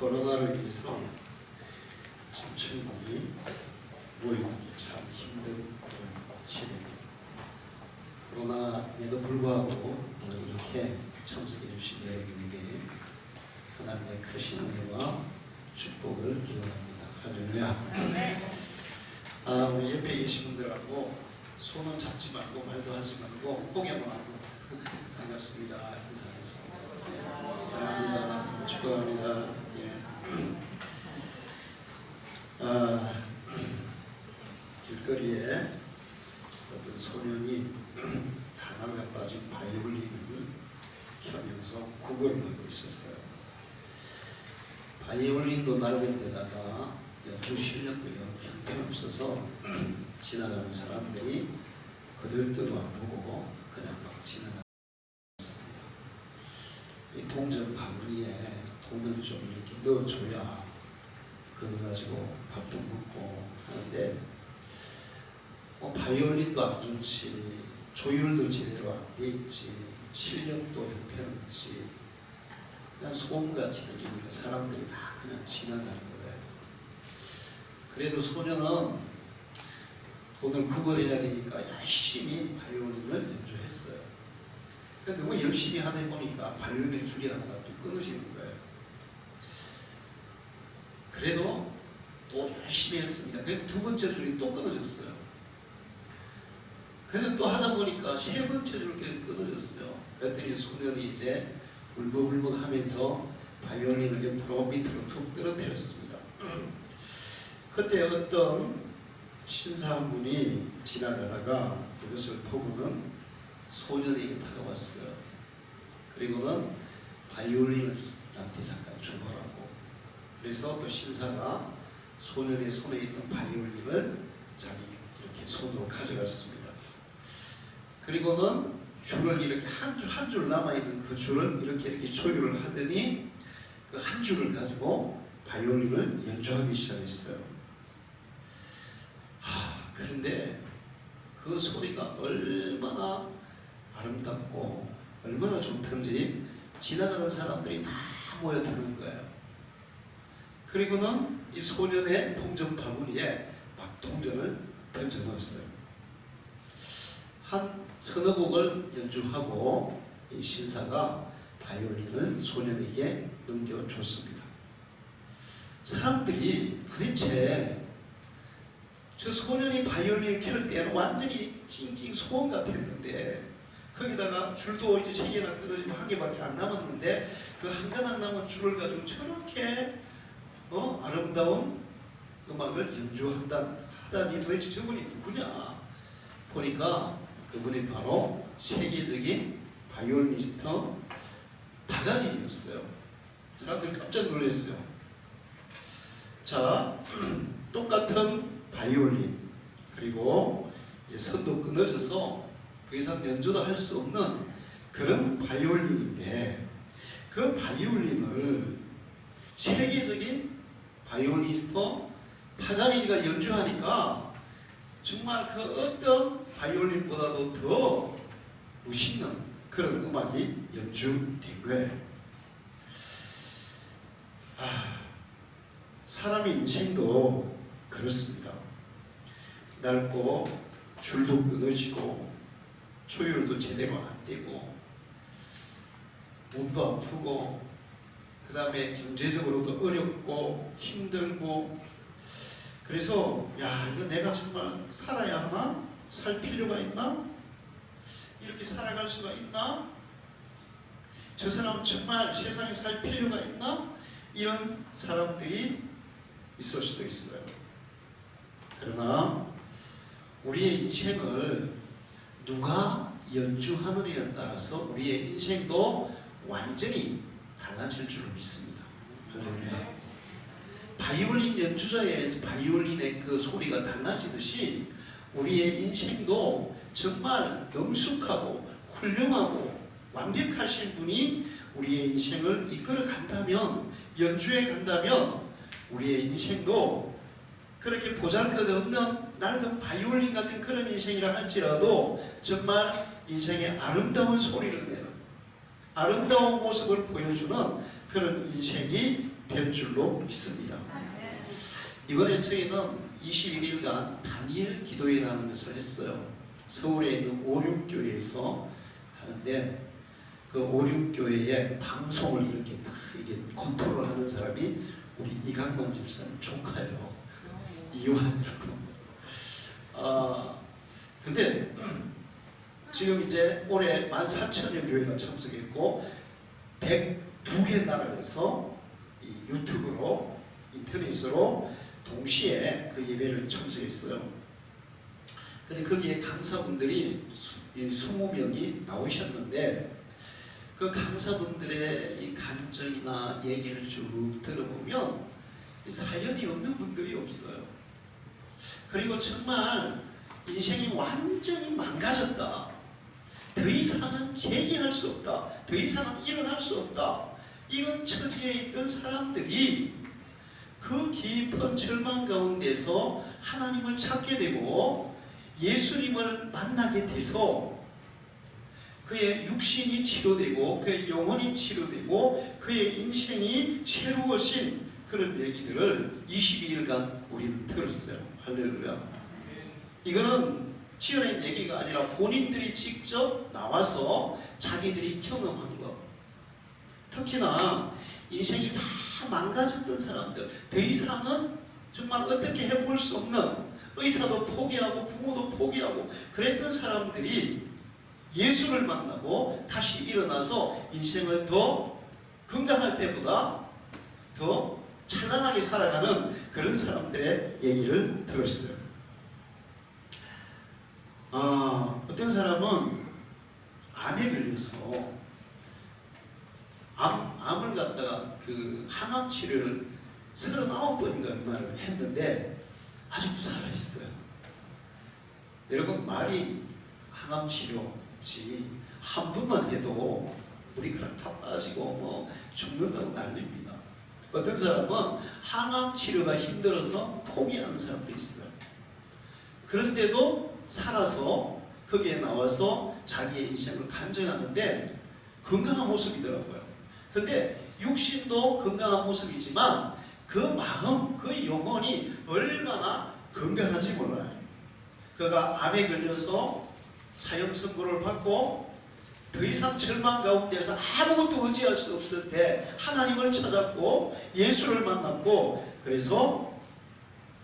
코로나로 인해서 천천히 모이는 게 참 힘든 그런 시대입니다. 코로나에도 불구하고 오늘 이렇게 참석해 주신 여러분에게 하나님의 크신 은혜와 축복을 기원합니다. 할렐루야. 우리 옆에 계신 분들하고 손은 잡지 말고 말도 하지 말고 고개만 하고 반갑습니다. 인사하겠습니다. 사랑합니다. 축복합니다. 예. 길거리에 어떤 소년이 단어가 빠진 바이올린을 켜면서 구걸을 하고 있었어요. 바이올린도 낡은 데다가 연주 실력도 형편없어서 지나가는 사람들이 그들 뜻도 안 보고 그냥 막 지나갔습니다. 이 동전 바구니에 돈을 좀 이렇게 넣어줘야 그거 가지고 밥도 먹고 하는데 바이올린도 안 좋지, 조율도 제대로 안 돼 있지, 실력도 형편없지, 그냥 소음같이 들리니까 사람들이 다 그냥 지나가는 거예요. 그래도 소년은 돈을 구걸해야 되니까 열심히 바이올린을 연주했어요. 근데 너무 열심히 하다 보니까 바이올린 줄이 하나가 또 끊어지는 거예요. 그래도 또 열심히 했습니다. 그래서 두 번째 줄이 또 끊어졌어요. 그래서 또 하다 보니까 세 번째 줄이 끊어졌어요. 그랬더니 소년이 이제 울먹울먹 하면서 바이올린을 옆으로 밑으로 툭 떨어뜨렸습니다. 그때 어떤 신사 한 분이 지나가다가 그것을 보고는 소년에게 다가왔어요. 그리고는 바이올린을 나한테 잠깐 주보라고. 그래서 그 신사가 소년의 손에 있는 바이올린을 자기 이렇게 손으로 가져갔습니다. 그리고는 줄을 이렇게 한 줄 남아있는 그 줄을 이렇게 조율을 하더니 그 한 줄을 가지고 바이올린을 연주하기 시작했어요. 그런데 그 소리가 얼마나 아름답고 얼마나 좋던지 지나가는 사람들이 다 모여드는 거예요. 그리고는 이 소년의 동전 바구니에 막 동전을 던져 넣었어요. 한 서너 곡을 연주하고 이 신사가 바이올린을 소년에게 넘겨줬습니다. 사람들이 도대체 저 소년이 바이올린을 켤 때는 완전히 찡찡 소원 같았는데 거기다가 줄도 이제 3개나 끊어지고 1개밖에 안 남았는데 그 한 단 안 남은 줄을 가지고 저렇게 아름다운 음악을 연주하다니 도대체 저분이 누구냐 보니까 그분이 바로 세계적인 바이올리니스트 파가니니였어요. 사람들이 깜짝 놀랐어요. 자, 똑같은 바이올린 그리고 이제 선도 끊어져서 더 이상 연주도 할 수 없는 그런 바이올린인데 그 바이올린을 세계적인 바이올리니스트 파가니니가 연주하니까 정말 그 어떤 바이올린보다도 더 멋있는 그런 음악이 연주된 거예요. 사람의 인생도 그렇습니다. 낡고 줄도 끊어지고 조율도 제대로 안 되고 몸도 아프고 그 다음에 경제적으로도 어렵고 힘들고 그래서 이거 내가 정말 살아야 하나? 살 필요가 있나? 이렇게 살아갈 수가 있나? 저 사람은 정말 세상에 살 필요가 있나? 이런 사람들이 있을 수도 있어요. 그러나 우리의 인생을 누가 연주하느냐에 따라서 우리의 인생도 완전히 달라질 줄 믿습니다. 할렐루야. 바이올린 연주자에 의해서 바이올린의 그 소리가 달라지듯이 우리의 인생도 정말 능숙하고 훌륭하고 완벽하신 분이 우리의 인생을 이끌어 간다면, 연주해 간다면 우리의 인생도 그렇게 보잘것없는 낡은 바이올린 같은 그런 인생이라 할지라도 정말 인생의 아름다운 소리를 내는, 아름다운 모습을 보여주는 그런 인생이 될 줄로 믿습니다. 이번에 저희는 21일간 단일 기도회라는 것을 했어요. 서울에 있는 오륙교회에서 하는데 그 오륙교회의 방송을 이렇게 컨트롤하는 사람이 우리 이강만 집사님 조카예요. 이완이라고. 근데 지금 이제 올해 14,000여 교회가 참석했고 102개 나라에서 이 유튜브로 인터넷으로 동시에 그 예배를 참석했어요. 근데 거기에 강사분들이 20명이 나오셨는데 그 강사분들의 이 간증이나 얘기를 쭉 들어보면 사연이 없는 분들이 없어요. 그리고 정말 인생이 완전히 망가졌다. 더 이상은 재기할 수 없다. 더 이상은 일어날 수 없다. 이런 처지에 있던 사람들이 그 깊은 절망 가운데서 하나님을 찾게 되고 예수님을 만나게 돼서 그의 육신이 치료되고 그의 영혼이 치료되고 그의 인생이 새로워진 그런 얘기들을 22일간 우리는 들었어요. 할렐루야. 이거는 지어낸 얘기가 아니라 본인들이 직접 나와서 자기들이 경험한 것. 특히나 인생이 다 망가졌던 사람들, 더 이상은 정말 어떻게 해볼 수 없는, 의사도 포기하고 부모도 포기하고 그랬던 사람들이 예수를 만나고 다시 일어나서 인생을 더 건강할 때보다 더 찬란하게 살아가는 그런 사람들의 얘기를 들었어요. 어떤 사람은 암에 걸려서 암을 갖다가 그 항암 치료를 39번인가 얼마를 했는데 아직도 살아있어요. 여러분, 말이 항암 치료지 한 번만 해도 머리카락 다 빠지고 뭐 죽는다고 난립니다. 어떤 사람은 항암 치료가 힘들어서 포기하는 사람도 있어요. 그런데도 살아서 거기에 나와서 자기의 인생을 간증하는데 건강한 모습이더라고요. 근데 육신도 건강한 모습이지만 그 마음, 그 영혼이 얼마나 건강한지 몰라요. 그가 암에 걸려서 사형 선고를 받고 더 이상 절망 가운데서 아무것도 의지할 수 없을 때 하나님을 찾았고 예수를 만났고, 그래서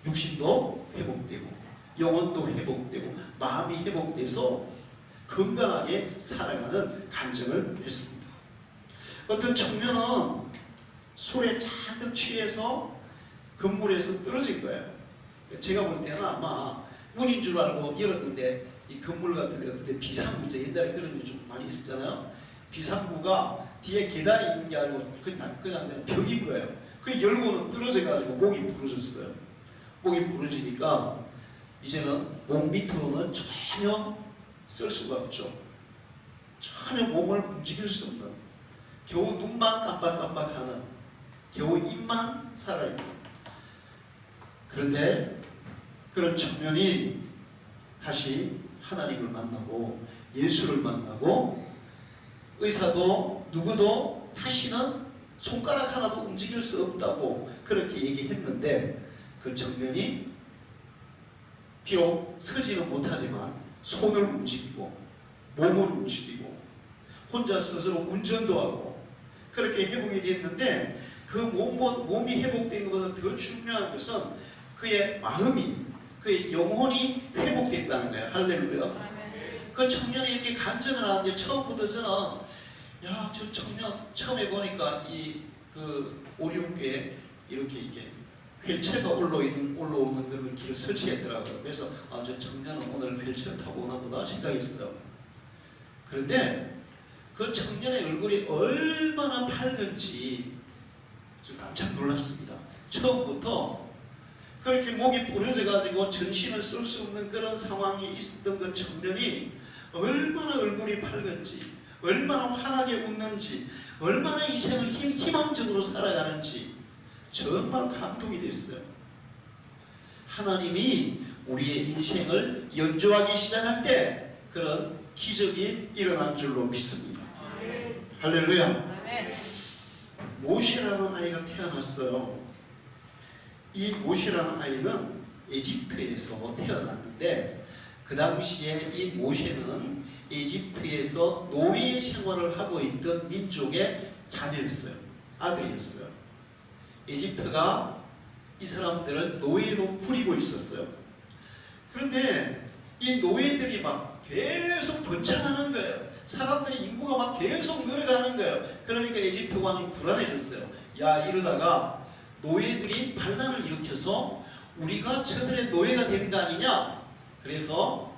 육신도 회복되고 영혼도 회복되고 마음이 회복돼서 건강하게 살아가는 간증을 했습니다. 어떤 청년은 술에 잔뜩 취해서 건물에서 떨어진 거예요. 제가 볼 때는 아마 문인 줄 알고 열었는데 이 건물 같은 데 같은데 비상구, 이제 옛날에 그런 게 좀 많이 있었잖아요. 비상구가 뒤에 계단이 있는 게 아니고 그냥 벽인 거예요. 그 열고는 떨어져가지고 목이 부러졌어요. 목이 부러지니까 이제는 몸 밑으로는 전혀 쓸 수가 없죠. 전혀 몸을 움직일 수 없는, 겨우 눈만 깜빡깜빡하는, 겨우 입만 살아있는. 그런데 그런 청년이 다시 하나님을 만나고 예수를 만나고 의사도 누구도 다시는 손가락 하나도 움직일 수 없다고 그렇게 얘기했는데, 그 청년이 비록 서지는 못하지만 손을 움직이고 몸을 움직이고 혼자 스스로 운전도 하고 그렇게 회복이 됐는데, 그 몸이 회복된 것보다 더 중요한 것은 그의 마음이, 그의 영혼이 회복됐다는 거예요. 할렐루야. 그 청년이 이렇게 간증을 하는데 처음부터 저는 저 청년 처음에 보니까 그 오륙교에 이렇게 이게 휠체어가 올라오는 그런 길을 설치했더라고요. 그래서 저 청년은 오늘 휠체어 타고 오나 보다 생각했어요. 그런데 그 청년의 얼굴이 얼마나 밝은지 좀 깜짝 놀랐습니다. 처음부터 그렇게 목이 부러져가지고 전신을 쓸 수 없는 그런 상황이 있었던 그 청년이 얼마나 얼굴이 밝은지, 얼마나 환하게 웃는지, 얼마나 인생을 희망적으로 살아가는지 정말 감동이 됐어요. 하나님이 우리의 인생을 연주하기 시작할 때 그런 기적이 일어날 줄로 믿습니다. 할렐루야. 모세라는 아이가 태어났어요. 이 모세라는 아이는 에집트에서 태어났는데 그 당시에 이 모세는 에집트에서 노예 생활을 하고 있던 민족의 자녀였어요. 아들이었어요. 에집트가 이 사람들을 노예로 부리고 있었어요. 그런데 이 노예들이 막 계속 번창하는 거예요. 사람들의 인구가 막 계속 늘어가는 거예요. 그러니까 에집트 왕이 불안해졌어요. 야, 이러다가 노예들이 반란을 일으켜서 우리가 저들의 노예가 되는 거 아니냐? 그래서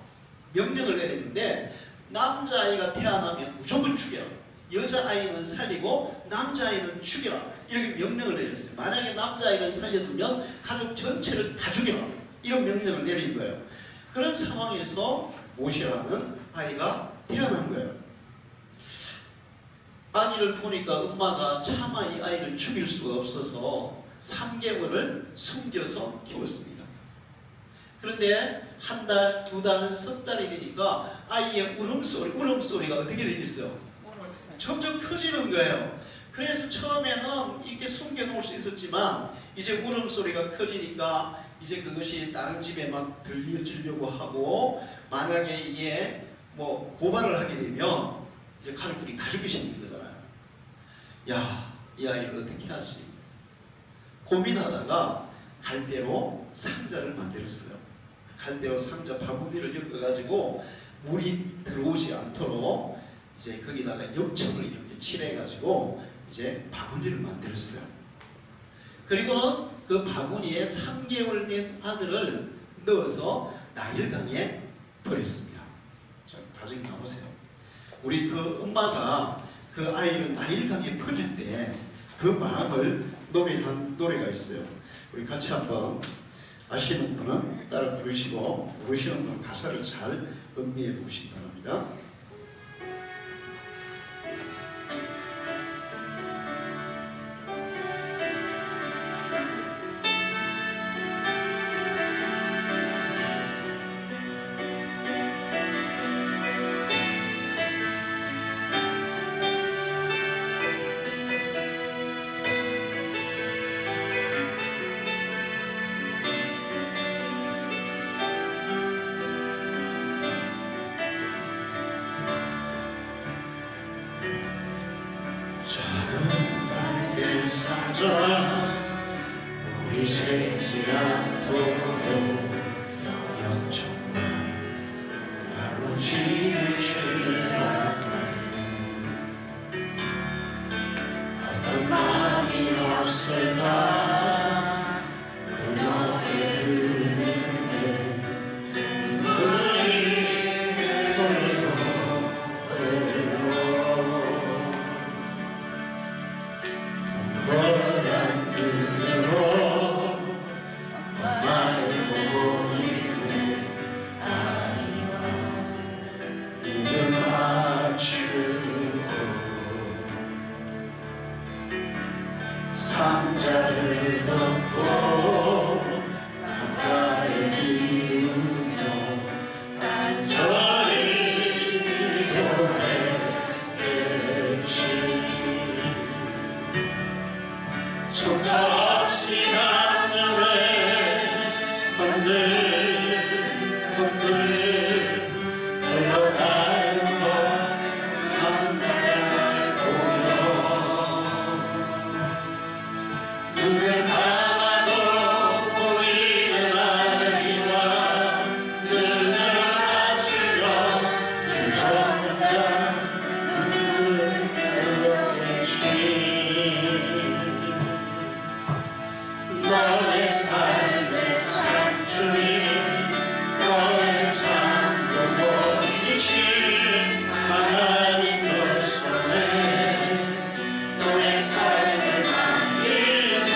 명령을 내렸는데 남자아이가 태어나면 무조건 죽여라. 여자아이는 살리고 남자아이는 죽여라. 이렇게 명령을 내렸어요. 만약에 남자아이를 살려두면 가족 전체를 다 죽여라. 이런 명령을 내린 거예요. 그런 상황에서 모세라는 아이가 태어난 거예요. 아기를 보니까 엄마가 차마 이 아이를 죽일 수가 없어서 3개월을 숨겨서 키웠습니다. 그런데 한 달, 두 달, 석 달이 되니까 아이의 울음소리가 어떻게 되겠어요? 점점 커지는 거예요. 그래서 처음에는 이렇게 숨겨놓을 수 있었지만 이제 울음소리가 커지니까 이제 그것이 다른 집에 막 들려지려고 하고 만약에 이게 뭐 고발을 하게 되면 이제 가족들이 다 죽게 생긴 거잖아요. 야, 이 아이를 어떻게 하지? 고민하다가 갈대로 상자를 만들었어요. 갈대로 상자 바구니를 엮어가지고 물이 들어오지 않도록 이제 거기다가 역청을 이렇게 칠해가지고 이제 바구니를 만들었어요. 그리고 그 바구니에 3개월 된 아들을 넣어서 나일강에 버렸습니다. 자, 나중에 나오세요. 우리 그 엄마가 그 아이를 나일강에 버릴 때 그 마음을 노래한 노래가 있어요. 우리 같이 한번 아시는 분은 따라 부르시고 모르시는 분은 가사를 잘 음미해 보시기 바랍니다. 우리 새지 않도록 영청만 나로 지으시라. 어떤 마음이 없을까 그녀의 눈에 눈물이 흘러 동그란 눈으로 엄마를 보고 있는 아이와 눈을 맞추고 상자를 덮고 가까이 비우며 간절히 기도했겠지. 속없이 하늘에 흔들 흘러가는 것 상상을 보며 눈을 감아도 보이는 아이와 눈을 맞추며 주저앉아 눈을 흘렸겠지. 너의 삶의 산주인 너의 창조물이신 하나님 그 손에 너의 삶을 맡긴다.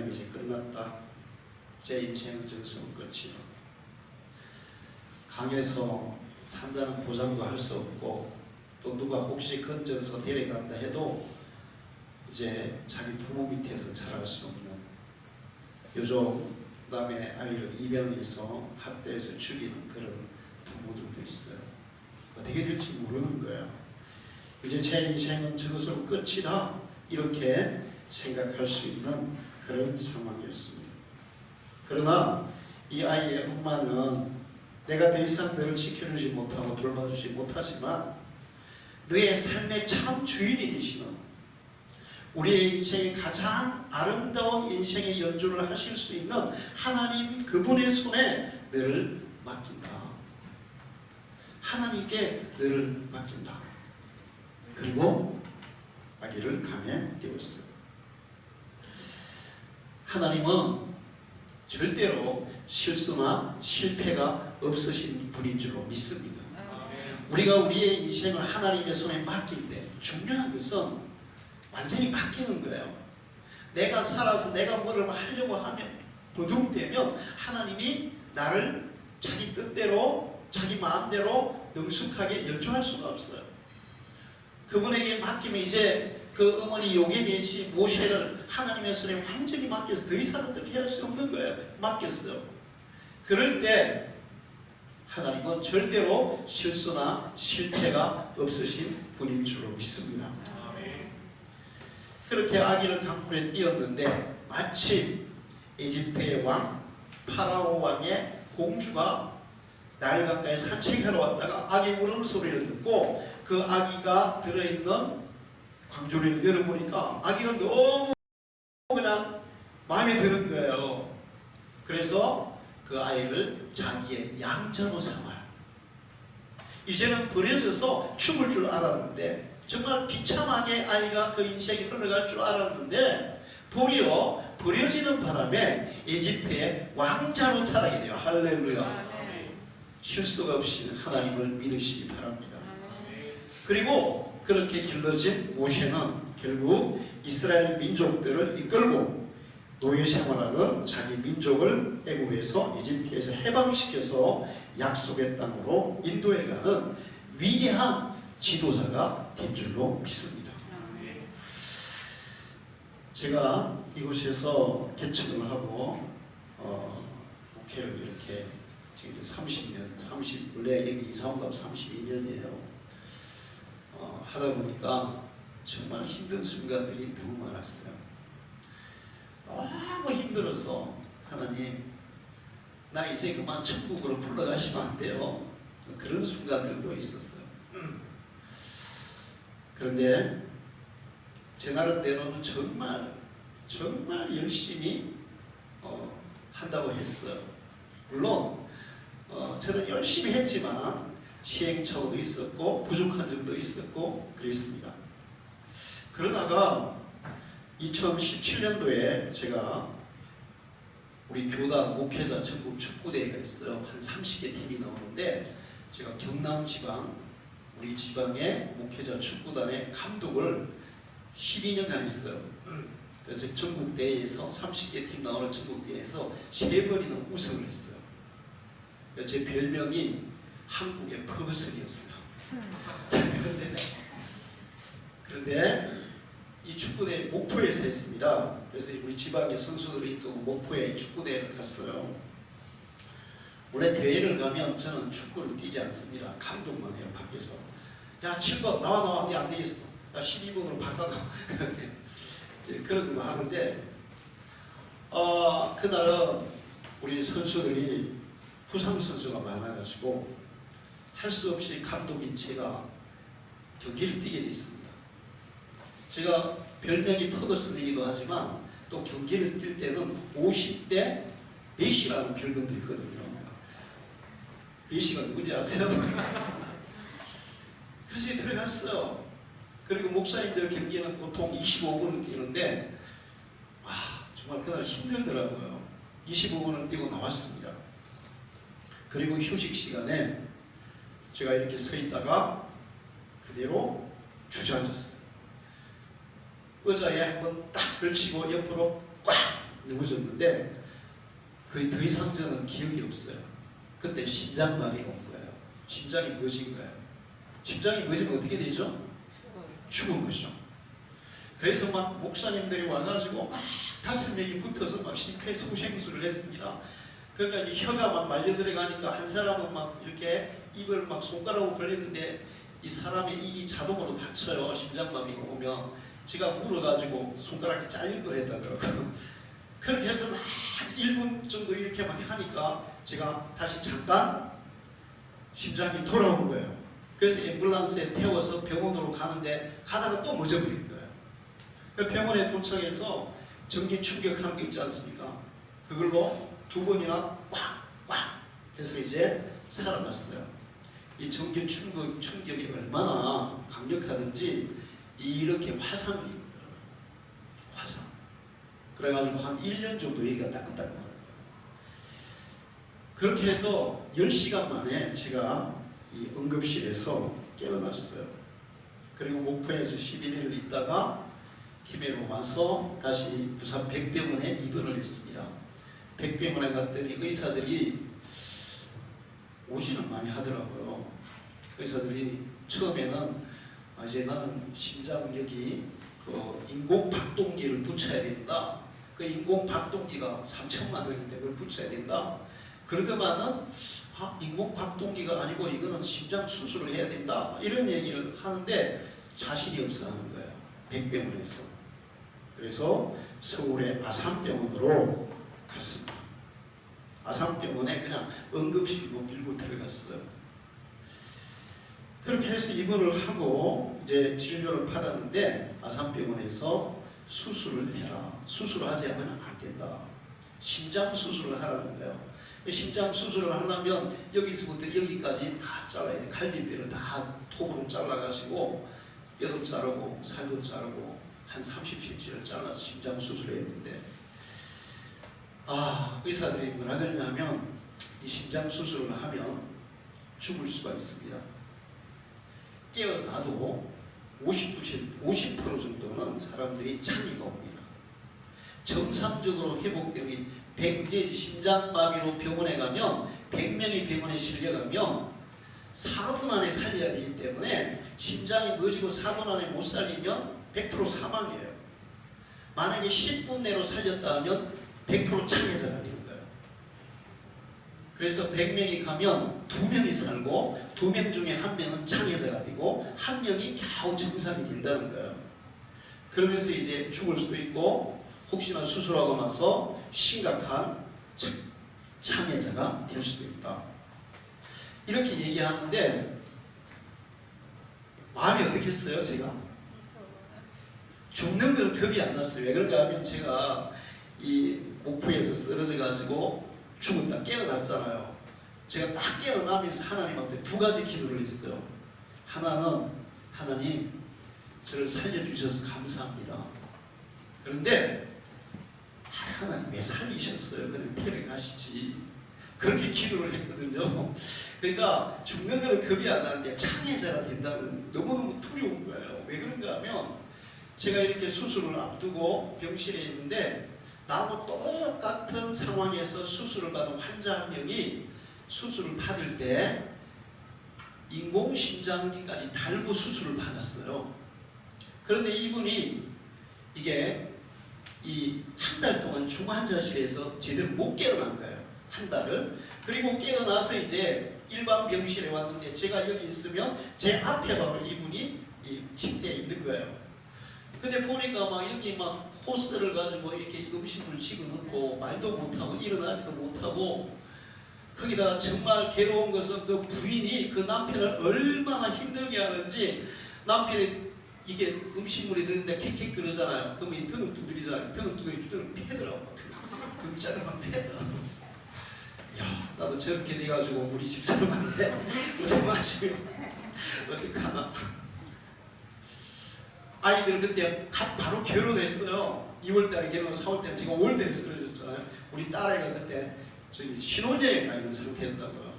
나는 이제 끝났다. 제 인생은 저기서 끝이다. 강에서 산다는 보장도 할 수 없고 또 누가 혹시 건져서 데려간다 해도 이제 자기 부모 밑에서 자랄 수 없는 요즘 남의 아이를 입양해서 학대해서 죽이는 그런 부모들도 있어요. 어떻게 될지 모르는 거예요. 이제 제 인생은 저것으로 끝이다 이렇게 생각할 수 있는 그런 상황이었습니다. 그러나 이 아이의 엄마는 내가 더 이상 너를 지켜주지 못하고 돌봐주지 못하지만 너의 삶의 참 주인이 되시는 우리의 인생의 가장 아름다운 인생의 연주를 하실 수 있는 하나님 그분의 손에 너를 맡긴다. 하나님께 너를 맡긴다. 그리고 아기를 강에 띄웠어요. 하나님은 절대로 실수나 실패가 없으신 분인 줄로 믿습니다. 우리가 우리의 인생을 하나님의 손에 맡길 때 중요한 것은 완전히 바뀌는 거예요. 내가 살아서 내가 뭐를 하려고 하면 버둥대면 하나님이 나를 자기 뜻대로 자기 마음대로 능숙하게 연주할 수가 없어요. 그분에게 맡기면 이제 그 어머니 요게벳이 모세를 하나님의 손에 완전히 맡겨서 더 이상 어떻게 할 수 없는 거예요. 맡겼어요. 그럴 때 하나님은 절대로 실수나 실패가 없으신 분인 줄로 믿습니다. 그렇게 아기를 강물에 띄웠는데 마침 이집트의 왕 파라오 왕의 공주가 나일 강가에 산책하러 왔다가 아기 울음소리를 듣고 그 아기가 들어있는 광주리를 열어보니까 아기가 너무 그냥 마음에 드는 거예요. 그래서 그 아이를 자기의 양자로 삼아요. 이제는 버려져서 죽을 줄 알았는데 정말 비참하게 아이가 그 인생이 흘러갈 줄 알았는데 도리어 버려지는 바람에 이집트의 왕자로 자라게 돼요. 할렐루야. 실수가 없이 하나님을 믿으시기 바랍니다. 그리고 그렇게 길러진 모세는 결국 이스라엘 민족들을 이끌고 노예 생활하던 자기 민족을 애굽에서 이집트에서 해방시켜서 약속의 땅으로 인도해가는 위대한 지도자가 된 줄로 믿습니다. 제가 이곳에서 개척을 하고 목회를 이렇게 지금 30년, 원래 여기 이사 온 거 32년이에요. 하다 보니까 정말 힘든 순간들이 너무 많았어요. 너무 힘들어서 하나님 나 이제 그만 천국으로 불러가시면 안 돼요. 그런 순간들도 있었어요. 그런데 제 나름대로는 정말 열심히 한다고 했어요. 물론 저는 열심히 했지만 시행착오도 있었고 부족한 점도 있었고 그랬습니다. 그러다가 2017년도에 제가 우리 교단 목회자 전국 축구대회가 있어요. 한 30개 팀이 나오는데 제가 경남 지방 우리 지방의 목회자 축구단의 감독을 12년간 했어요. 그래서 전국대회에서 30개 팀 나오는 전국대회에서 3번이나 우승을 했어요. 제 별명이 한국의 퍼슬이었어요. 그런데 이 축구대회 목포에서 했습니다. 그래서 우리 지방의 선수들이 이끌고 목포에 축구대회를 갔어요. 원래 대회를 가면 저는 축구를 뛰지 않습니다. 감독만 해요. 밖에서. 야 7번 나와 안 되겠어. 야 12번으로 바꿔도 그런 거 하는데 그날은 우리 선수들이 부상 선수가 많아가지고 할 수 없이 감독인 제가 경기를 뛰게 돼 있습니다. 제가 별명이 퍼거슨이기도 하지만 또 경기를 뛸 때는 50대 메시라는 별명도 있거든요. 메시가 누군지 아세요? 그래서 들어갔어요. 그리고 목사님들 경기는 보통 25분을 뛰는데 와 정말 그날 힘들더라고요. 25분을 뛰고 나왔습니다. 그리고 휴식 시간에 제가 이렇게 서 있다가 그대로 주저앉았어요. 의자에 한번 딱 걸치고 옆으로 꽉 넘어졌는데 거의 더 이상 저는 기억이 없어요. 그때 심장마비가 온 거예요. 심장이 멎은 거예요. 심장이 멎으면 어떻게 되죠? 죽은 거죠. 그래서 막 목사님들이 와가지고 막 5명이 붙어서 막 심폐소생술을 했습니다. 그러니까 이 혀가 막 말려 들어가니까 한 사람은 막 이렇게 입을 막 손가락으로 벌리는데 이 사람의 입이 자동으로 닫혀요. 심장마비가 오면. 제가 물어가지고 손가락이 잘릴 뻔했다더라고요. 그렇게 해서 막 1분 정도 이렇게 막 하니까 제가 다시 잠깐 심장이 돌아온 거예요. 그래서 앰뷸런스에 태워서 병원으로 가는데 가다가 또 멎어버린 거예요. 그 병원에 도착해서 전기 충격하는 게 있지 않습니까? 그걸로 2번이나 꽉꽉 해서 이제 살아났어요. 이 전기 충격이 얼마나 강력하든지 이렇게 화상이 있더라고요. 화상. 그래가지고 한 1년 정도 얘기가 따끔따끔하더라고요. 그렇게 해서 10시간 만에 제가 이 응급실에서 깨어났어요. 그리고 목포에서 11일을 있다가 김해로 와서 다시 부산 백병원에 입원을 했습니다. 백병원에 갔더니 의사들이 오지는 많이 하더라고요. 의사들이 처음에는 이제 나는 심장 여기 그 인공 박동기를 붙여야 된다. 그 인공 박동기가 3천만 원인데 그걸 붙여야 된다. 그러더만은 인공 박동기가 아니고 이거는 심장 수술을 해야 된다. 이런 얘기를 하는데 자신이 없어 하는 거예요. 백병원에서. 그래서 서울의 아산병원으로 갔습니다. 아산병원에 그냥 응급실로 밀고 들어갔어요. 그렇게 해서 입원을 하고 이제 진료를 받았는데 아산병원에서 수술을 해라. 수술을 하지 않으면 안 된다. 심장 수술을 하라는 거예요. 심장 수술을 하려면 여기서부터 여기까지 다 잘라야 돼. 갈비뼈를 다 톱으로 잘라가지고 뼈도 자르고 살도 자르고 한 30cm를 잘라서 심장 수술을 했는데 의사들이 뭐라 그러냐면 이 심장 수술을 하면 죽을 수가 있습니다. 깨어나도 50% 정도는 사람들이 창의가 옵니다. 정상적으로 회복되기 이제 심장마비로 병원에 가면 100명이 병원에 실려가면 4분 안에 살려야 되기 때문에 심장이 멎고 4분 안에 못 살리면 100% 사망이에요. 만약에 10분 내로 살렸다 하면 100% 창해자가 되는 거예요. 그래서 100명이 가면 2명이 살고 2명 중에 1명은 창해자가 되고 1명이 겨우 정상이 된다는 거예요. 그러면서 이제 죽을 수도 있고 혹시나 수술하고 나서 심각한 창해자가 될 수도 있다. 이렇게 얘기하는데 마음이 어떻겠어요? 제가 죽는 건 겁이 안 났어요. 왜 그런가 하면 제가 이 목포에서 쓰러져 가지고 죽었다 깨어났잖아요. 제가 딱 깨어나면서 하나님 앞에 2가지 기도를 했어요. 하나는 하나님 저를 살려주셔서 감사합니다. 그런데 하나님 왜 살리셨어요? 그냥 데려가시지. 그렇게 기도를 했거든요. 그러니까 죽는 거는 겁이 안 나는데 창해자가 된다는 너무너무 두려운 거예요. 왜 그런가 하면 제가 이렇게 수술을 앞두고 병실에 있는데 나하고 똑같은 상황에서 수술을 받은 환자 한 명이 수술을 받을 때 인공심장기까지 달고 수술을 받았어요. 그런데 이분이 이게 이 한 달 동안 중환자실에서 제대로 못 깨어난 거예요. 한 달을. 그리고 깨어나서 이제 일반 병실에 왔는데 제가 여기 있으면 제 앞에 바로 이분이 이 침대에 있는 거예요. 근데 보니까 막 여기 막 호스를 가지고 이렇게 음식을 집어넣고 말도 못하고 일어나지도 못하고 거기다가 정말 괴로운 것은 그 부인이 그 남편을 얼마나 힘들게 하는지 남편이 이게 음식물이 드는데 킥킥 그러잖아요. 그러면 이 등을 두드리잖아요. 등을 두드리고 등을 패더라고. 등짝을 막 패더라고. 야, 나도 저렇게 돼가지고 우리 집사람한테 어디 마시면 어떡하나. 아이들 그때 바로 결혼했어요. 2월달에 결혼, 4월달에 제가 5월달에 쓰러졌잖아요. 우리 딸아이가 그때 저기 신혼여행 가 있는 상태였다고요.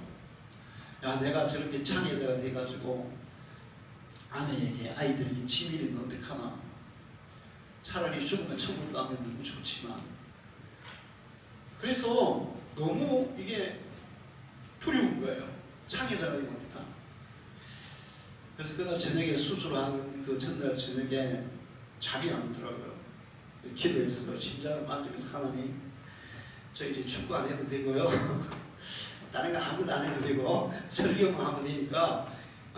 야, 내가 저렇게 창의자가 돼가지고 아내에게 아이들이 짐이 되면 어떡하나. 차라리 죽으면 천국 가면 너무 좋지만 그래서 너무 이게 두려운 거예요. 창의자가 되면 어떡하. 그래서 그날 저녁에 수술하는 그 전날 저녁에 잠이 안 오더라고요. 기도했어요. 심장을 만지면서 하나님, 저 이제 축구 안 해도 되고요. 다른 거 아무것도 안 해도 되고 설교만 하면 되니까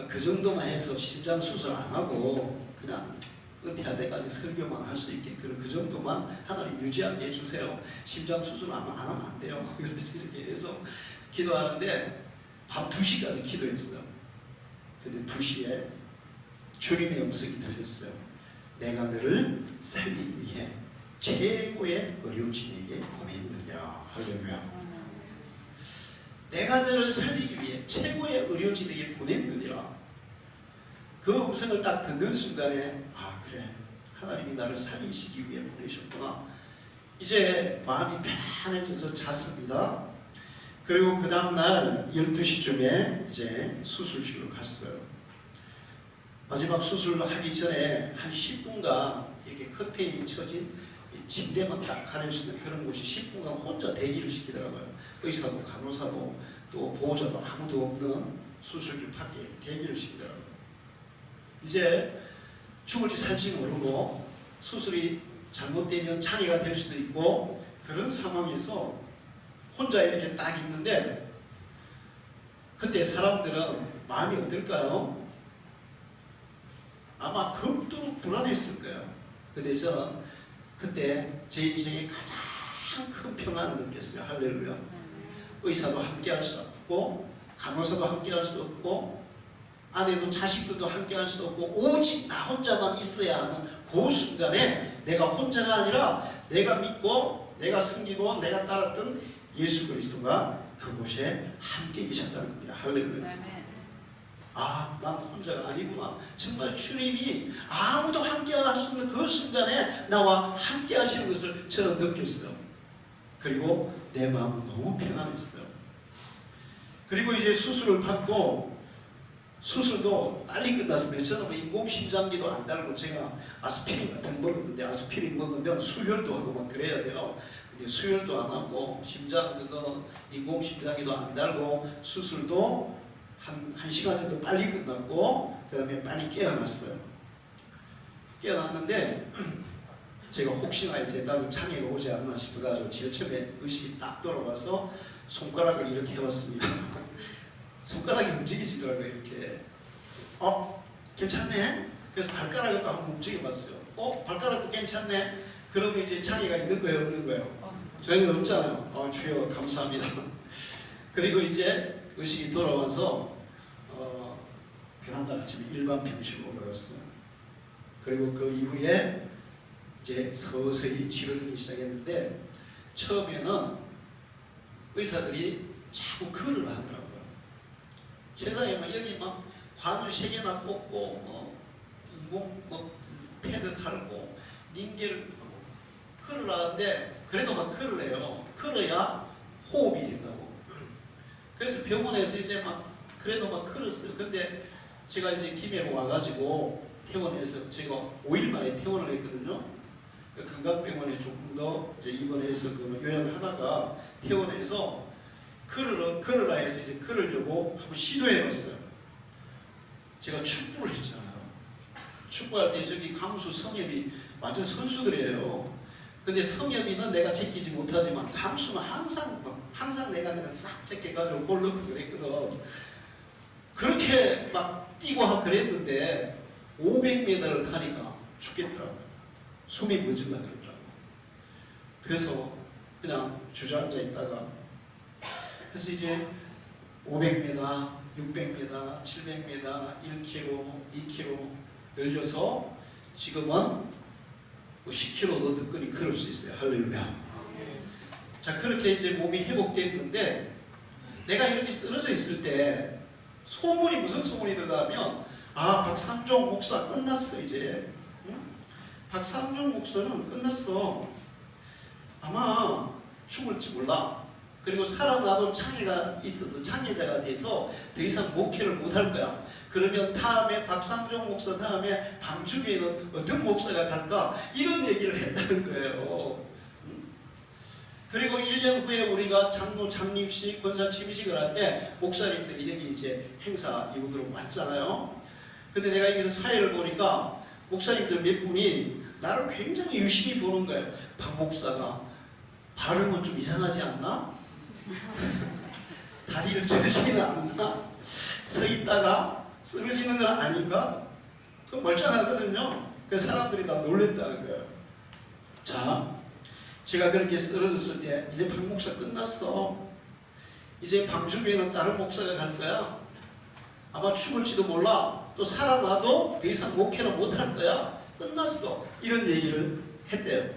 그 정도만 해서 심장 수술 안 하고 그냥 은퇴할 때까지 설교만 할 수 있게 그 정도만 하나님 유지하게 해주세요. 심장 수술 안 하면 안 돼요. 그래서 이렇게 해서 기도하는데 밤 2시까지 기도했어요. 근데 2시에 주님의 음성이 들렸어요. 내가 너를 살리기 위해 최고의 의료진에게 보냈느냐. 할렐루야. 내가 너를 살리기 위해 최고의 의료진에게 보냈느니라. 그 음성을 딱 듣는 순간에 아 그래, 하나님이 나를 살리시기 위해 보내셨구나. 이제 마음이 편해져서 잤습니다. 그리고 그 다음날 12시쯤에 이제 수술실로 갔어요. 마지막 수술을 하기 전에 한 10분간 이렇게 커튼이 쳐진 침대만 딱 가릴 수 있는 그런 곳이 10분간 혼자 대기를 시키더라고요. 의사도 간호사도 또 보호자도 아무도 없는 수술실 밖에 대기를 시키더라고요. 이제 죽을지 살지 모르고 수술이 잘못되면 장애가 될 수도 있고 그런 상황에서 혼자 이렇게 딱 있는데 그때 사람들은 마음이 어떨까요? 아마 극도로 불안했을 거예요. 근데 저는 그때 제 인생에 가장 큰 평안을 느꼈어요. 할렐루야. 의사도 함께 할 수 없고 간호사도 함께 할 수 없고 아내도 자식들도 함께 할 수 없고 오직 나 혼자만 있어야 하는 그 순간에 내가 혼자가 아니라 내가 믿고 내가 섬기고 내가 따랐던 예수 그리스도가 그곳에 함께 계셨다는 겁니다. 할렐루야. 아, 난 혼자가 아니구나. 정말 주님이 아무도 함께 할 수 없는 그 순간에 나와 함께 하시는 것을 저는 느꼈어요. 그리고 내 마음은 너무 평안했어요. 그리고 이제 수술을 받고 수술도 빨리 끝났습니다. 저는 뭐 인공심장기도 안 달고 제가 아스피린 같은 거 먹었는데 아스피린 먹으면 수혈도 하고 막 그래야 돼요. 근데 수혈도 안 하고 심장 그거 인공심장기도 안 달고 수술도 한 시간 정도 빨리 끝났고 그 다음에 빨리 깨어났어요. 깨어났는데 제가 혹시나 이제 나도 장애가 오지 않나 싶어가지고 제일 처음에 의식이 딱 돌아와서 손가락을 이렇게 해봤습니다. 손가락이 움직이지더라고요. 이렇게 괜찮네? 그래서 발가락을 또 한번 움직여봤어요. 발가락도 괜찮네? 그러면 이제 장애가 있는 거예요? 없는 거예요? 저희는 없잖아요. 주여 감사합니다. 그리고 이제 의식이 돌아와서 그다음날 아침에 일반 병실로 올라갔어요. 그리고 그 이후에 이제 서서히 치료되기 시작했는데 처음에는 의사들이 자꾸 글을 하더라고요. 세상에 막 여기 막 관을 3개나 꽂고 인공 패드 달고 링겔을 하고 글을 하는데 그래도 막 글을 해요. 글어야 호흡이 된다고. 그래서 병원에서 이제 막 그래도 막 글을 써요. 근데 제가 이제 김해로 와가지고 퇴원해서 제가 5일 만에 퇴원을 했거든요. 건강병원에 조금 더 이제 입원해서 그 요양을 하다가 퇴원해서 글을 해서 이제 글으려고 한번 시도해봤어요. 제가 축구를 했잖아요. 축구할 때 저기 강수 성엽이 완전 선수들이에요. 근데 성엽이는 내가 제끼지 못하지만 강수는 항상 내가 그냥 싹 제껴가지고 골 넣고 그랬거든. 그렇게 막 뛰고 하고 그랬는데 500m를 가니까 죽겠더라고요. 숨이 멎으려 그러더라고요. 그래서 그냥 주저앉아 있다가 그래서 이제 500m, 600m, 700m, 1km, 2km 늘려서 지금은 10km도 늦거니 걸을 수 있어요. 할렐루야. 자, 그렇게 이제 몸이 회복됐는데 내가 이렇게 쓰러져 있을 때 소문이 무슨 소문이 들어가면 박상종 목사 끝났어 이제. 박상종 목사는 끝났어. 아마 죽을지 몰라. 그리고 살아나도 장애가 있어서 장애자가 돼서 더 이상 목회를 못할 거야. 그러면 다음에 박상종 목사 다음에 방주교회는 어떤 목사가 갈까? 이런 얘기를 했다는 거예요. 그리고 1년 1년 후에 우리가 장로 창립식, 권사 취임식을 할 때 목사님들이 여기 이제 행사 이후로 왔잖아요. 근데 내가 여기서 사회를 보니까 목사님들 몇 분이 나를 굉장히 유심히 보는 거예요. 박 목사가 발음은 좀 이상하지 않나? 다리를 저지는 않나? 서 있다가 쓰러지는 건 아닌가? 그 멀쩡하거든요. 그 사람들이 다 놀랬다는 거예요. 자, 제가 그렇게 쓰러졌을 때 이제 박 목사 끝났어. 이제 방주교회는 다른 목사가 갈 거야. 아마 죽을지도 몰라. 또 살아나도 더 이상 목회는 못할 거야. 끝났어. 이런 얘기를 했대요.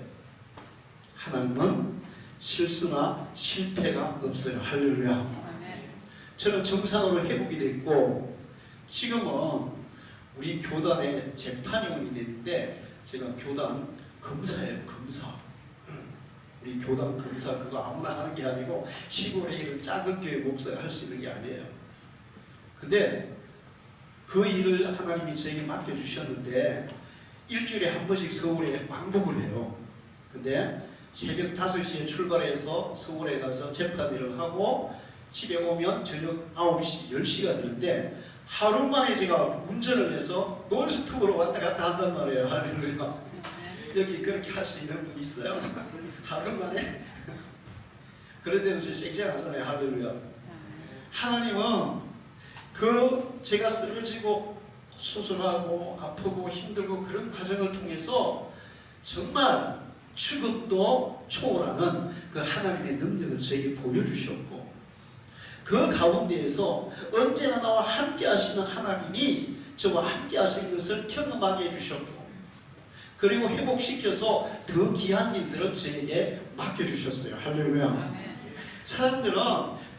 하나님은 실수나 실패가 없어요. 할렐루야. 저는 정상으로 회복이 됐고 지금은 우리 교단의 재판위원이 됐는데 제가 교단 검사예요. 검사. 우리 교단 검사 그거 아무나 하는 게 아니고 시골에 이런 작은 교회 목사가 할 수 있는 게 아니에요. 근데 그 일을 하나님이 저에게 맡겨주셨는데 일주일에 한 번씩 서울에 왕복을 해요. 근데 새벽 5시에 출발해서 서울에 가서 재판일을 하고 집에 오면 저녁 9시, 10시가 되는데 하루 만에 제가 운전을 해서 논스톱으로 왔다 갔다 한단 말이에요. 할렐루야. 여기 그렇게 할 수 있는 분 있어요? 하루 만에? 그런데도 저 쌩쌩하잖아요. 할렐루야. 하나님은 그 제가 쓰러지고 수술하고 아프고 힘들고 그런 과정을 통해서 정말 죽음도 초월하는 그 하나님의 능력을 저에게 보여주셨고 그 가운데에서 언제나 나와 함께 하시는 하나님이 저와 함께 하시는 것을 경험하게 해주셨고 그리고 회복시켜서 더 귀한 일들을 저에게 맡겨주셨어요. 할렐루야. 사람들은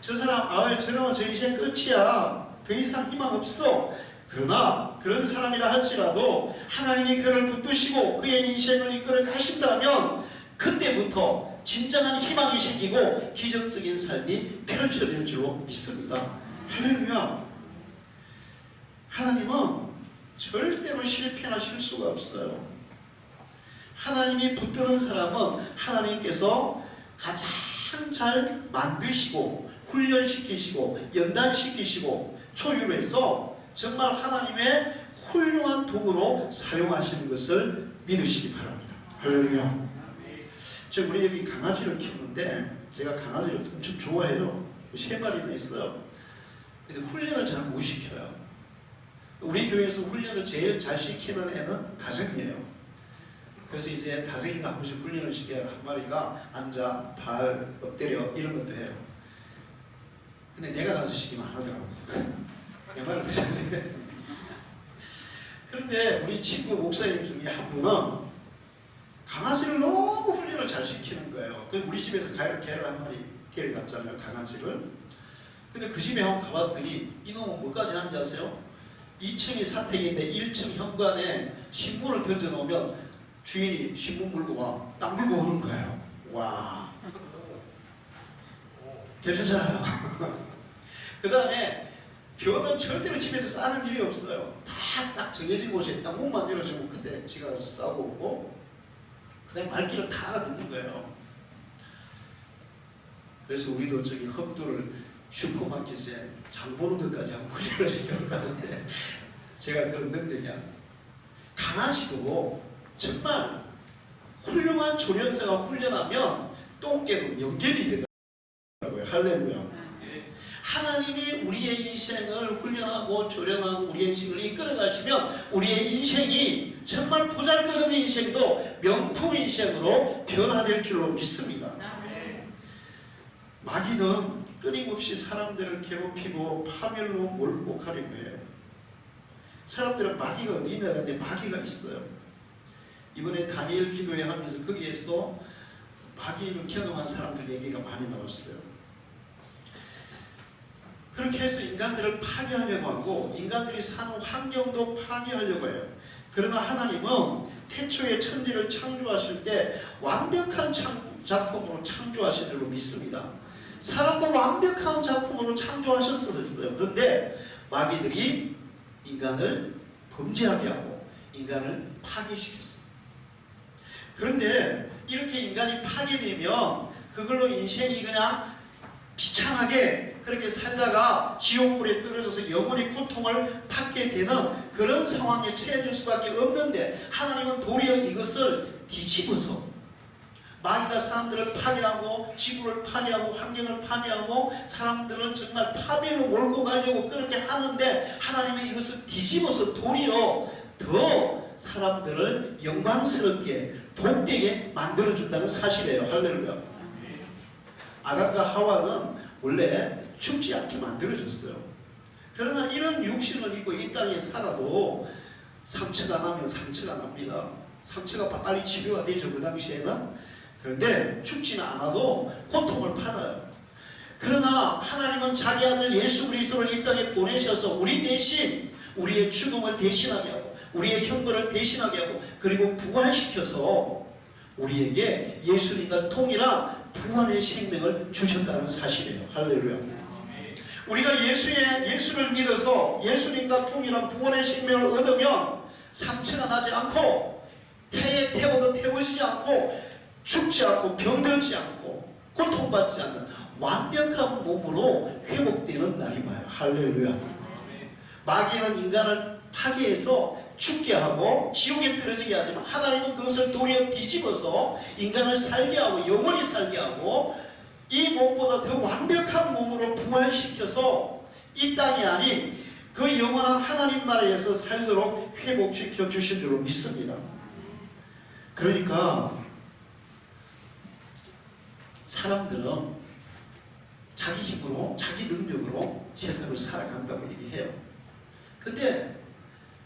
저 사람 저러면 저 인생 끝이야. 더 이상 희망 없어. 그러나 그런 사람이라 할지라도 하나님이 그를 붙드시고 그의 인생을 이끌어 가신다면 그때부터 진정한 희망이 생기고 기적적인 삶이 펼쳐질 줄로 믿습니다. 할렐루야. 하나님은 절대로 실패나 실수가 없어요. 하나님이 붙드는 사람은 하나님께서 가장 잘 만드시고 훈련시키시고 연단시키시고 초유해서 정말 하나님의 훌륭한 도구로 사용하시는 것을 믿으시기 바랍니다. 할렐루야. 우리 여기 강아지를 키우는데 제가 강아지를 엄청 좋아해요. 3마리도 있어요. 근데 훈련을 잘 못 시켜요. 우리 교회에서 훈련을 제일 잘 시키는 애는 다정이에요. 그래서 이제 다정이가 한 번씩 훈련을 시켜야 한 마리가 앉아, 발, 엎드려 이런 것도 해요. 근데 내가 가서 시키면 안 하더라고. 내 말을 듣잖아요. 그런데 우리 친구 목사님 중에 한 분은 강아지를 너무 훈련을 잘 시키는 거예요. 우리 집에서 개를 한 마리 데려갔잖아요. 강아지를. 근데 그 집에 한번 가봤더니 이놈은 뭐까지 하는지 아세요? 2층이 사택인데 1층 현관에 신문을 던져놓으면 주인이 신문 물고 와. 딱 물고 오는 거예요. 와. 괜찮잖아요. 그 다음에 변은 절대로 집에서 싸는 일이 없어요. 딱 정해진 곳에 딱 문만 열어주고 그때 지가 가서 싸고 오고 그 다음에 말귀를 다 알아듣는 거예요. 그래서 우리도 저기 흑두를 슈퍼마켓에 장 보는 것까지 하고 훈련을 시켜가는데 제가 그런 능력이 안 돼요. 강아지도 정말 훌륭한 조련사가 훈련하면 똥개도 연결이 되더라고요. 할렐루야. 하나님이 우리의 인생을 훈련하고 조련하고 우리의 인생을 이끌어 가시면 우리의 인생이 정말 보잘것없는 인생도 명품 인생으로 변화될 줄로 믿습니다. 마귀는 끊임없이 사람들을 괴롭히고 파멸로 몰고 가려고 해요. 사람들은 마귀가 어디 있나 하는데 마귀가 있어요. 이번에 다니엘 기도회 하면서 거기에서도 마귀를 경험한 사람들 얘기가 많이 나왔어요. 그렇게 해서 인간들을 파괴하려고 하고 인간들이 사는 환경도 파괴하려고 해요. 그러나 하나님은 태초에 천지를 창조하실 때 완벽한 작품으로 창조하신 줄로 믿습니다. 사람도 완벽한 작품으로 창조하셨었어요. 그런데 마귀들이 인간을 범죄하게 하고 인간을 파괴시켰어요. 그런데 이렇게 인간이 파괴되면 그걸로 인생이 그냥 비참하게 그렇게 살다가 지옥불에 떨어져서 영원히 고통을 받게 되는 그런 상황에 처해질 수밖에 없는데, 하나님은 도리어 이것을 뒤집어서 마귀가 사람들을 파괴하고 지구를 파괴하고 환경을 파괴하고 사람들은 정말 파멸로 몰고 가려고 그렇게 하는데, 하나님은 이것을 뒤집어서 도리어 더 사람들을 영광스럽게 복되게 만들어준다는 사실이에요. 할렐루야. 아담과 하와는 원래 죽지 않게 만들어졌어요. 그러나 이런 육신을 입고 이 땅에 살아도 상처가 나면 상처가 납니다. 상처가 빨리 치료가 되죠, 그 당시에는. 그런데 죽지는 않아도 고통을 받아요. 그러나 하나님은 자기 아들 예수 그리스도를 이 땅에 보내셔서 우리 대신 우리의 죽음을 대신하게 하고 우리의 형벌을 대신하게 하고 그리고 부활시켜서 우리에게 예수님과 동일한 부활의 생명을 주셨다는 사실이에요. 할렐루야. 우리가 예수를 믿어서 예수님과 동일한 부활의 생명을 얻으면 상처가 나지 않고 해에 태워도 태워지지 않고 죽지 않고 병들지 않고 고통받지 않는 완벽한 몸으로 회복되는 날이 와요. 할렐루야. 마귀는 인간을 파괴해서 죽게 하고 지옥에 떨어지게 하지만 하나님은 그것을 도리어 뒤집어서 인간을 살게 하고 영원히 살게 하고 이 몸보다 더 완벽한 몸으로 부활시켜서 이 땅이 아닌 그 영원한 하나님 나라에서 살도록 회복시켜 주신 줄로 믿습니다. 그러니까 사람들은 자기 힘으로 자기 능력으로 세상을 살아간다고 얘기해요. 근데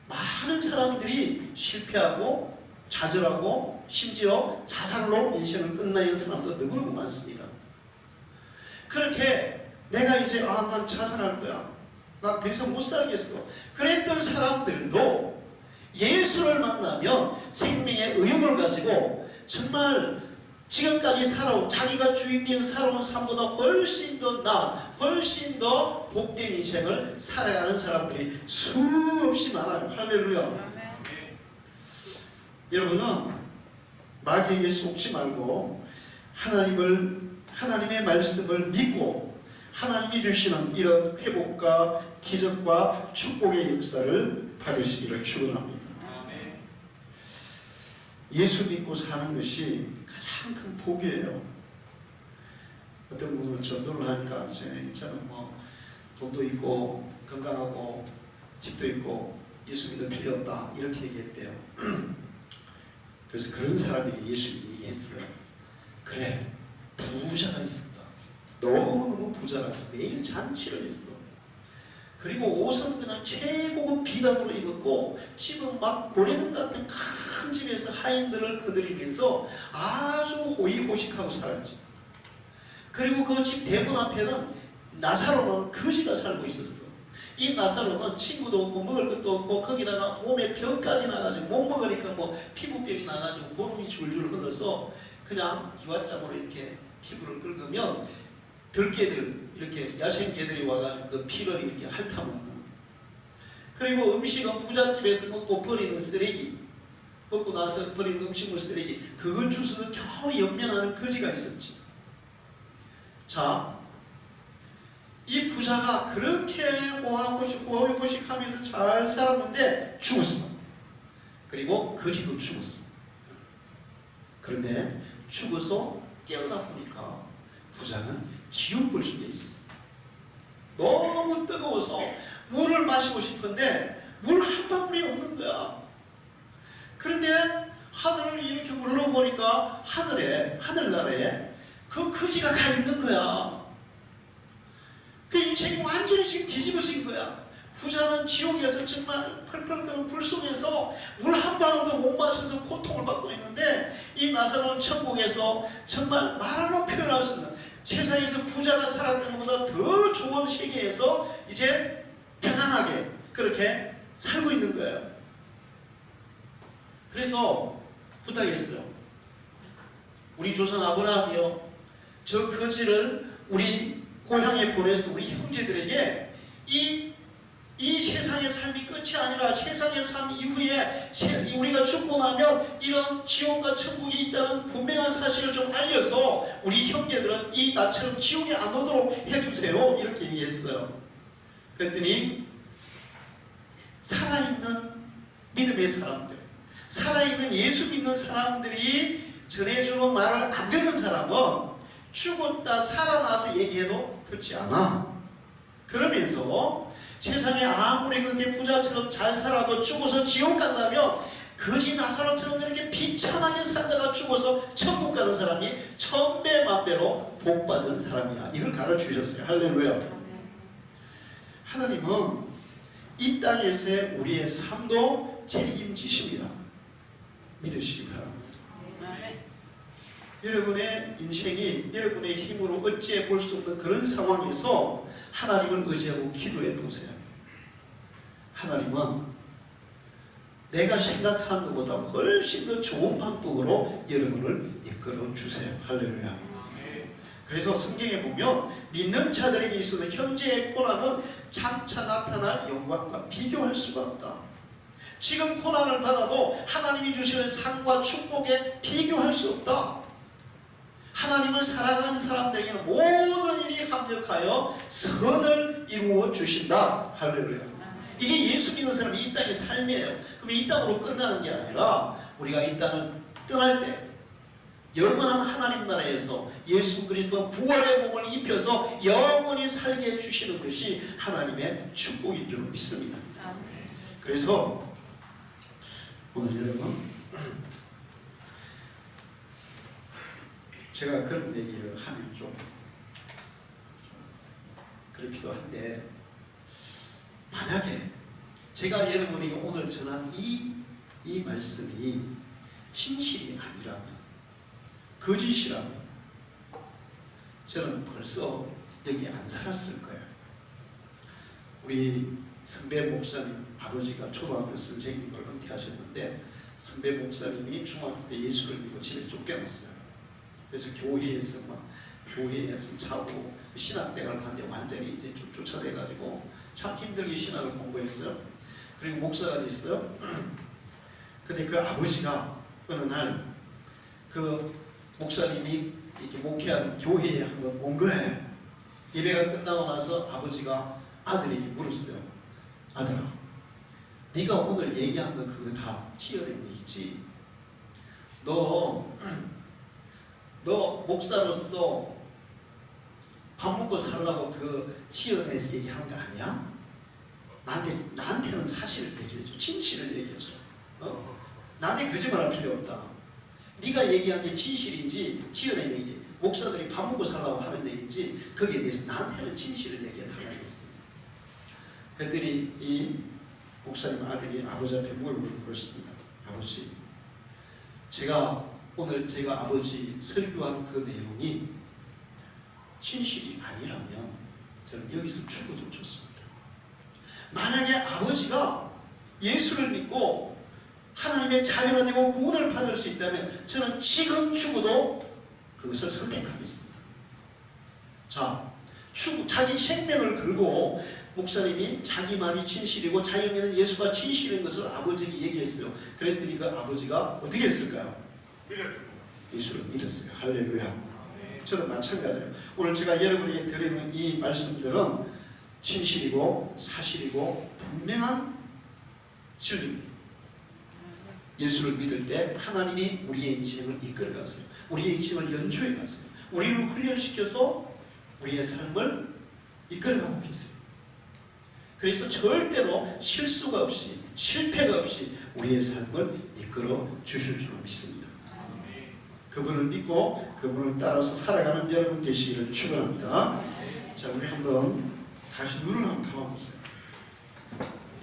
많은 사람들이 실패하고 좌절하고 심지어 자살로 인생을 끝내는 사람도 너무너무 많습니다. 그렇게 내가 이제 난 자살할 거야, 난 더 이상 못 살겠어 그랬던 사람들도 예수를 만나면 생명의 의욕을 가지고 정말 지금까지 살아온 자기가 주인된 살아온 삶보다 훨씬 더 나은 훨씬 더 복된 인생을 살아가는 사람들이 수없이 많아요. 할렐루야. 여러분은 마귀에게 속지 말고 하나님의 말씀을 믿고 하나님이 주시는 이런 회복과 기적과 축복의 역사를 받으시기를 축원합니다. 예수 믿고 사는 것이 가장 큰 복이에요. 어떤 분은 전도를 하니까 저는 뭐 돈도 있고 건강하고 집도 있고 예수 믿을 필요 없다 이렇게 얘기했대요. 그래서 그런 사람이 예수님이 얘기했어요. 그래, 부자가 있었다. 너무너무 부자가 있어. 매일 잔치를 했어. 그리고 옷은 그냥 최고급 비단으로 입었고 집은 막 고래등 같은 큰 집에서 하인들을 거느리면서 아주 호의호식하고 살았지. 그리고 그 집 대문 앞에는 나사로는 거지가 살고 있었어. 이 나사로는 친구도 없고 먹을 것도 없고 거기다가 몸에 병까지 나가지고 못 먹으니까 뭐 피부병이 나가지고 고름이 줄줄 흘러서 그냥 기왓장으로 이렇게 피부를 긁으면 들개들 이렇게 야생개들이 와가지고 그 피를 이렇게 핥아먹는. 그리고 음식은 부잣집에서 먹고 버리는 쓰레기, 먹고 나서 버리는 음식물 쓰레기, 그걸 주워서 겨우 연명하는 거지가 있었지. 자, 이 부자가 그렇게 호화호식 하면서 잘 살았는데 죽었어. 그리고 거지도 죽었어. 그런데 죽어서 깨어나 보니까 부자는 지옥불 속에 있었어. 너무 뜨거워서 물을 마시고 싶은데 물 한 방울이 없는 거야. 그런데 하늘을 이렇게 올라보니까 하늘나라에 그 거지가 가 있는 거야. 그 인생이 완전히 지금 뒤집어진 거야. 부자는 지옥에서 정말 펄펄 끓는 불 속에서 물 한 방울도 못 마셔서 고통을 받고 있는데, 이 나사로는 천국에서 정말 말로 표현할 수 없는, 세상에서 부자가 살았던 것보다 더 좋은 세계에서 이제 편안하게 그렇게 살고 있는 거예요. 그래서 부탁했어요. 우리 조상 아브라함이요, 저 거지를 우리 고향에 보내서 우리 형제들에게 이 이 세상의 삶이 끝이 아니라 세상의 삶 이후에 우리가 죽고 나면 이런 지옥과 천국이 있다는 분명한 사실을 좀 알려서 우리 형제들은 이 나처럼 지옥에 안 오도록 해주세요. 이렇게 얘기했어요. 그랬더니 살아있는 믿음의 사람들, 살아있는 예수 믿는 사람들이 전해주는 말을 안 듣는 사람은 죽었다 살아나서 얘기해도 듣지 않아. 그러면서 세상에 아무리 그게 부자처럼 잘 살아도 죽어서 지옥 간다면 거지 나사로처럼 그렇게 비참하게 살다가 죽어서 천국 가는 사람이 천배 만배로 복받은 사람이야. 이걸 가르쳐주셨어요. 할렐루야. 하나님은 이 땅에서의 우리의 삶도 책임지십니다. 믿으시기 바랍니다. 여러분의 인생이 여러분의 힘으로 어찌해 볼 수 없는 그런 상황에서 하나님을 의지하고 기도해 보세요. 하나님은 내가 생각하는 것보다 훨씬 더 좋은 방법으로 여러분을 이끌어 주세요. 할렐루야. 그래서 성경에 보면 믿는 자들에게 있어서 현재의 고난은 장차 나타날 영광과 비교할 수가 없다. 지금 고난을 받아도 하나님이 주시는 상과 축복에 비교할 수 없다. 하나님을 사랑하는 사람들에게는 모든 일이 합력하여 선을 이루어 주신다. 할렐루야. 이게 예수 믿는 사람이 이 땅의 삶이에요. 그럼 이 땅으로 끝나는 게 아니라 우리가 이 땅을 떠날 때 영원한 하나님 나라에서 예수 그리스도 부활의 몸을 입혀서 영원히 살게 해주시는 것이 하나님의 축복인 줄 믿습니다. 그래서 오늘 여러분 제가 그런 얘기를 하면 좀 그렇기도 한데, 만약에 제가 여러분에게 오늘 전한 이 말씀이 진실이 아니라면, 거짓이라면 저는 벌써 여기 안 살았을 거예요. 우리 선배 목사님 아버지가 초등학교 선생님을 은퇴하셨는데 선배 목사님이 중학교 때 예수를 믿고 집에서 쫓겨났어요. 그래서 교회에서 차고 신학대학을 갔는데 완전히 이제 좀 쫓아내가지고 참 힘들게 신학을 공부했어요. 그리고 목사가 됐어요. 근데 그 아버지가 어느 날 그 목사님이 이렇게 목회하는 교회에 한번 온 거예요. 예배가 끝나고 나서 아버지가 아들에게 물었어요. 아들아, 네가 오늘 얘기한 거 그거 다 지어낸 얘기지? 너 목사로서 밥 먹고 살라고 그 지어내서 얘기한 거 아니야? 나한테는 사실을 얘기해줘. 진실을 얘기해줘. 나한테 거짓말할 필요 없다. 네가 얘기한 게 진실인지 지어낸 얘기, 목사들이 밥 먹고 살라고 하는 얘기인지 거기에 대해서 나한테는 진실을 얘기해달라고 했어요. 그랬더니 이 목사님 아들이 아버지 앞에 물었습니다. 아버지, 오늘 제가 아버지 설교한 그 내용이 진실이 아니라면 저는 여기서 죽어도 좋습니다. 만약에 아버지가 예수를 믿고 하나님의 자녀가 되고 구원을 받을 수 있다면 저는 지금 죽어도 그것을 선택하겠습니다. 자, 자기 생명을 걸고 목사님이 자기 말이 진실이고 자기 믿는 예수가 진실인 것을 아버지에게 얘기했어요. 그랬더니 그 아버지가 어떻게 했을까요? 예수를 믿었어요. 할렐루야. 저는 마찬가지예요. 오늘 제가 여러분에게 드리는 이 말씀들은 진실이고 사실이고 분명한 진리입니다. 예수를 믿을 때 하나님이 우리의 인생을 이끌어 가세요. 우리의 인생을 연주해 가세요. 우리를 훈련시켜서 우리의 삶을 이끌어가고 계세요. 그래서 절대로 실수가 없이 실패가 없이 우리의 삶을 이끌어 주실 줄 믿습니다. 그분을 믿고 그분을 따라서 살아가는 여러분 되시기를 축원합니다. 자, 우리 한번 다시 눈을 한번 감아보세요.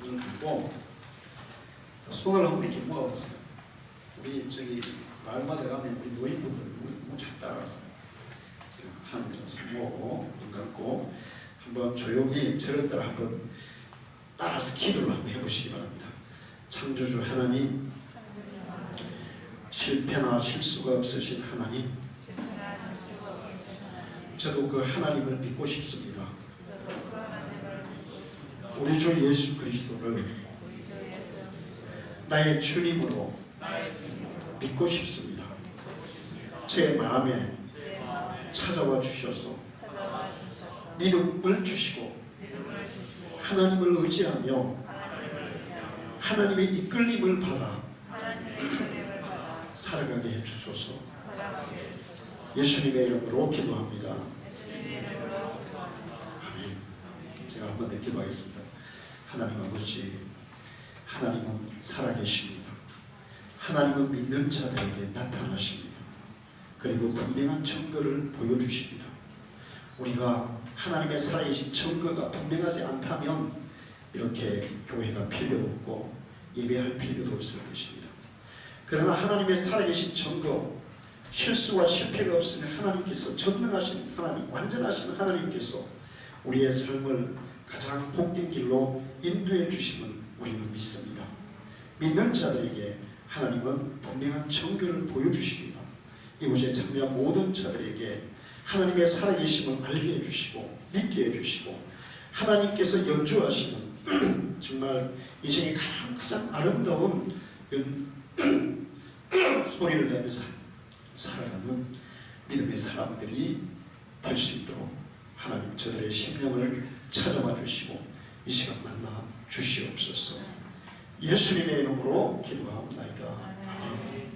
눈을 감고 손을 한번 이렇게 모아보세요. 우리 저기 마을마다 가면 우리 노인분들 누구 잘 따라가세요. 지금 한 손 모으고 눈 감고 한번 조용히 저를 따라 한번 따라서 기도를 한번 해보시기 바랍니다. 창조주 하나님, 실패나 실수가 없으신 하나님, 저도 그 하나님을 믿고 싶습니다. 우리 주 예수 그리스도를 나의 주님으로 믿고 싶습니다. 제 마음에 찾아와 주셔서 믿음을 주시고 하나님을 의지하며 하나님의 이끌림을 받아 살아가게 해주소서. 예수님의 이름으로 기도합니다. 아멘. 제가 한번 더 기도하겠습니다. 하나님 아버지, 하나님은 살아계십니다. 하나님은 믿는 자들에게 나타나십니다. 그리고 분명한 증거를 보여주십니다. 우리가 하나님의 살아계신 증거가 분명하지 않다면 이렇게 교회가 필요 없고 예배할 필요도 없을 것입니다. 그러나 하나님의 살아계신 증거, 실수와 실패가 없으니 하나님께서 전능하신 하나님, 완전하신 하나님께서 우리의 삶을 가장 복된 길로 인도해 주심을 우리는 믿습니다. 믿는 자들에게 하나님은 분명한 증거를 보여주십니다. 이곳에 참여한 모든 자들에게 하나님의 살아계심을 알게 해주시고 믿게 해주시고 하나님께서 연주하시는 정말 인생의 가장 아름다운 소리를 내면서 살아가는 믿음의 사람들이 될 수 있도록 하나님 저들의 심령을 찾아와 주시고 이 시간 만나 주시옵소서. 예수님의 이름으로 기도하옵나이다. 아멘.